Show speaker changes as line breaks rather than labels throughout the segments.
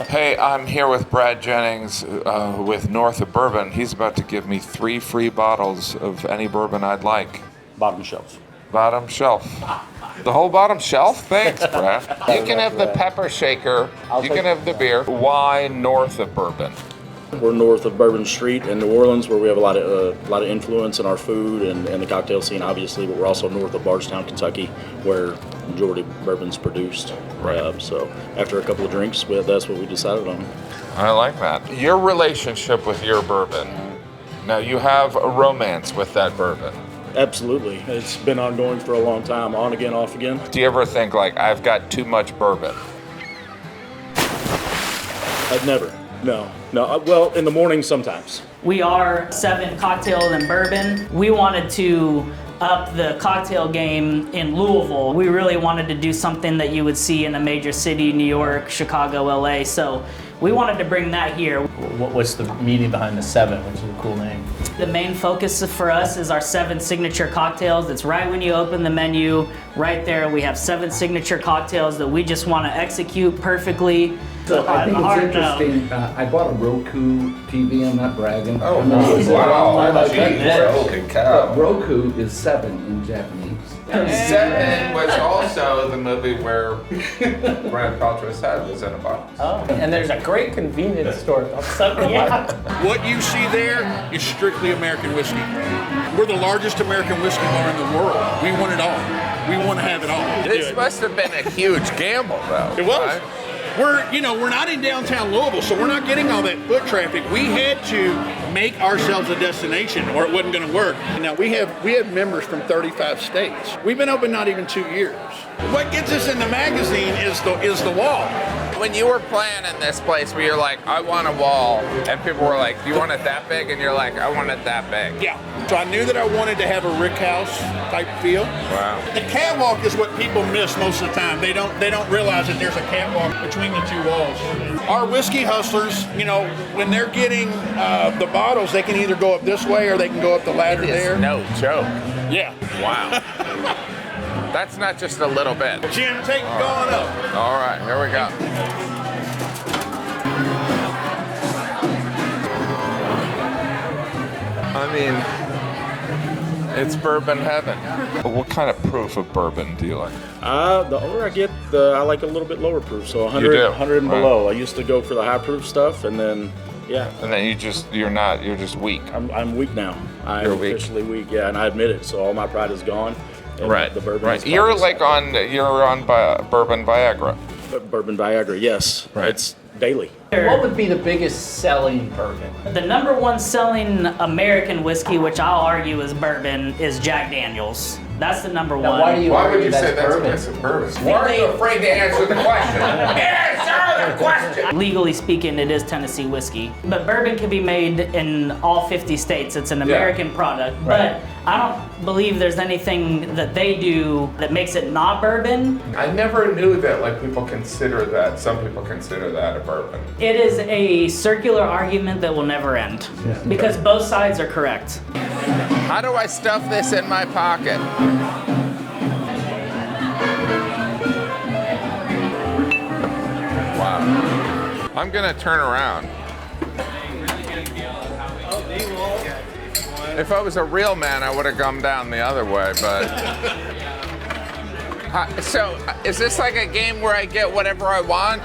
Hey, I'm here with Brad Jennings with North of Bourbon. He's about to give me 3 free bottles of any bourbon I'd like.
Bottom shelf.
Bottom shelf. The whole bottom shelf? Thanks, Brad. You can have the pepper shaker. You can have the beer. Why North of Bourbon?
We're north of Bourbon Street in New Orleans, where we have a lot of influence in our food and the cocktail scene, obviously. But we're also north of Bardstown, Kentucky, where the majority of bourbon's produced.
Right.
So after a couple of drinks, that's what we decided on.
I like that. Your relationship with your bourbon. Now, you have a romance with that bourbon.
Absolutely. It's been ongoing for a long time, on again, off again.
Do you ever think, like, I've got too much bourbon?
I've never. No. Well, in the morning sometimes.
We are 7 cocktails and bourbon. We wanted to up the cocktail game in Louisville. We really wanted to do something that you would see in a major city, New York, Chicago, LA. So we wanted to bring that here.
What's the meaning behind the 7, which is a cool name?
The main focus for us is our 7 signature cocktails. It's right when you open the menu, right there. We have 7 signature cocktails that we just want to execute perfectly.
So I think it's interesting. I bought a Roku TV. I'm not bragging.
Oh,
wow.
Holy cow.
Roku is 7 in Japanese.
7 was also the movie where Gwyneth Paltrow's head was in a box.
Oh, and there's a great convenience store called 7.
Yeah.
What you see there is strictly American whiskey. We're the largest American whiskey bar in the world. We want it all. We want to have it all.
This must have been a huge gamble, though.
It was.
Right?
We're not in downtown Louisville, so we're not getting all that foot traffic. We had to make ourselves a destination, or it wasn't going to work. Now we have members from 35 states. We've been open not even 2 years. What gets us in the magazine is the wall.
When you were playing in this place where you're like, I want a wall, and people were like, do you want it that big? And you're like, I want it that big.
Yeah. So I knew that I wanted to have a Rick House type feel.
Wow.
The catwalk is what people miss most of the time. They don't realize that there's a catwalk between the 2 walls. Our whiskey hustlers, when they're getting the bottles, they can either go up this way or they can go up the ladder there.
No joke.
Yeah.
Wow. That's not just a little bit.
Jim, take it going up.
All right, here we go. I mean, it's bourbon heaven. What kind of proof of bourbon do you like?
The older I get, I like a little bit lower proof, so 100,
You do?
100 and
Right.
below. I used to go for the high proof stuff, and then, yeah.
And then you're just weak.
I'm weak now. I'm
You're weak.
officially weak, yeah, and I admit it. So all my pride is gone. And
Right.
The bourbon.
Right.
is
You're
probably
like on Bourbon Viagra.
bourbon Viagra. Yes.
Right.
It's daily.
What would be the biggest selling bourbon?
The number 1 selling American whiskey, which I'll argue is bourbon, is Jack Daniels. That's the number 1.
Now, why do you argue that's bourbon?
bourbon? Why are you afraid to answer the question? Answer the question!
Legally speaking, it is Tennessee whiskey. But bourbon can be made in all 50 states. It's an American product.
Right.
But I don't believe there's anything that they do that makes it not bourbon.
I never knew that some people consider that a bourbon.
It is a circular argument that will never end. Because both sides are correct.
How do I stuff this in my pocket? Wow. I'm gonna turn around. If I was a real man, I would have come down the other way, but... So, is this like a game where I get whatever I want?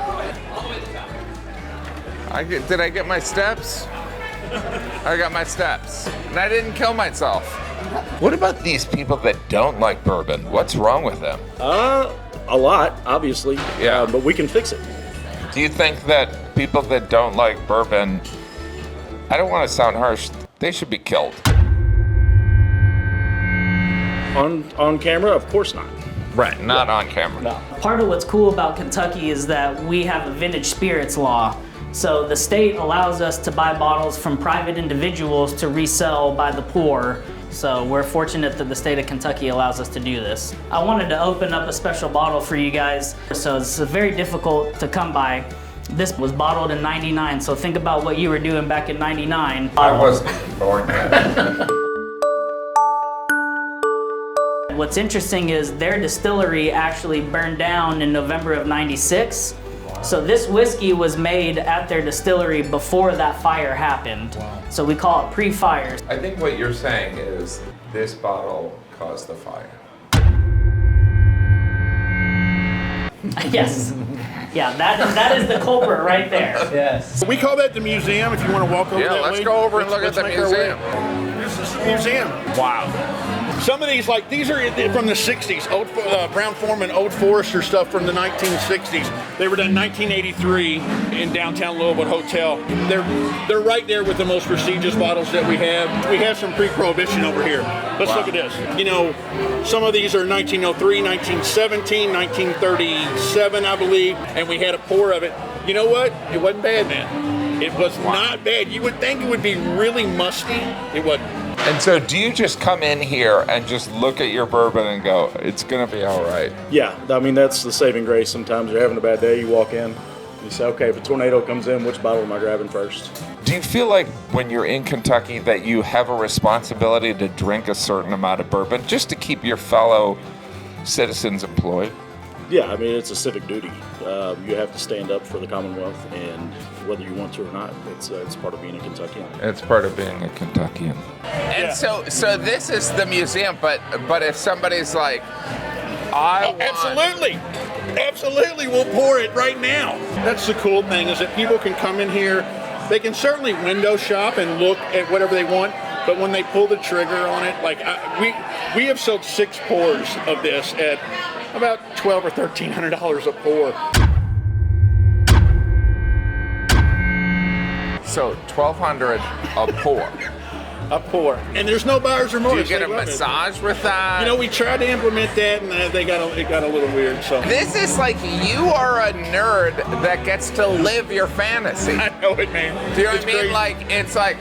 Did I get my steps? I got my steps. And I didn't kill myself. What about these people that don't like bourbon? What's wrong with them?
A lot, obviously.
Yeah.
But we can fix it.
Do you think that people that don't like bourbon, I don't want to sound harsh, they should be killed?
On camera, of course not.
Right, not on camera.
No.
Part of what's cool about Kentucky is that we have a vintage spirits law. So the state allows us to buy bottles from private individuals to resell by the pour. So we're fortunate that the state of Kentucky allows us to do this. I wanted to open up a special bottle for you guys. So it's very difficult to come by. This was bottled in '99, so think about what you were doing back in '99.
I wasn't born yet.
What's interesting is their distillery actually burned down in November of '96. So this whiskey was made at their distillery before that fire happened. Wow. So we call it pre-fire.
I think what you're saying is this bottle caused the fire.
Yes. Yeah, that is the culprit right there.
Yes.
We call that the museum. If you want to walk over
Yeah,
that
let's
way.
go over and look at the
make our way.
museum.
This is the museum.
Wow.
Some of these, like these are from the 60s. Old Brown-Forman Old Forester stuff from the 1960s. They were done in 1983 in downtown Louisville Hotel. They're right there with the most prestigious bottles that we have. We have some pre-prohibition over here. Let's look at this. You know, some of these are 1903, 1917, 1937, I believe, and we had a pour of it. You know what? It wasn't bad, man. It was not bad. You would think it would be really musty. It wasn't.
And so do you just come in here and just look at your bourbon and go, it's going to be all right?
Yeah, I mean, that's the saving grace. Sometimes you're having a bad day, you walk in, you say, okay, if a tornado comes in, which bottle am I grabbing first?
Do you feel like when you're in Kentucky that you have a responsibility to drink a certain amount of bourbon just to keep your fellow citizens employed?
Yeah, I mean, it's a civic duty. You have to stand up for the Commonwealth, and whether you want to or not, it's part of being a Kentuckian.
It's part of being a Kentuckian. And so this is the museum, but if somebody's like,
Absolutely, we'll pour it right now. That's the cool thing, is that people can come in here. They can certainly window shop and look at whatever they want, but when they pull the trigger on it, like we have sold 6 pours of this at about $1,200 or $1,300 a pour.
So $1,200 a pour.
A pour. And there's no buyer's remorse.
Do you get
They
a
love it.
massage with that?
You know, we tried to implement that, and it got a little weird. So
This is like you are a nerd that gets to live your fantasy.
I know it, man.
Do you know what
It's
I mean?
crazy.
Like, it's like,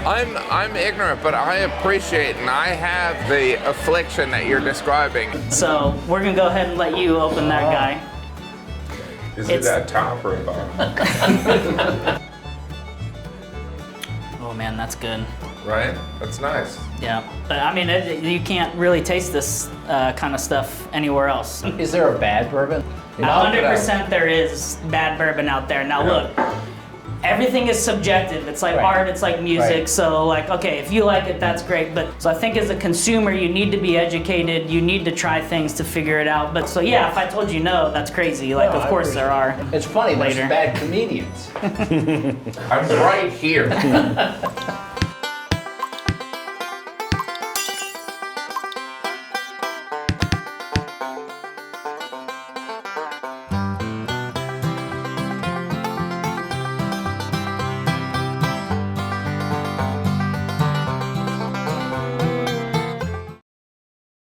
I'm ignorant, but I appreciate and I have the affliction that you're describing.
So we're gonna go ahead and let you open that guy.
Is
It's-
it at top or bottom?
Oh man, that's good.
Right? That's nice.
Yeah, but I mean, you can't really taste this kind of stuff anywhere else.
Is there a bad bourbon?
100% there is bad bourbon out there. Now look, everything is subjective. It's like
Right.
art, it's like music.
Right.
So like, okay, if you like it, that's great. But so I think as a consumer, you need to be educated. You need to try things to figure it out. But so yeah, if I told you no, that's crazy. Like,
No,
of
I
course there are.
It's funny,
Later.
there's bad comedians.
I'm right here.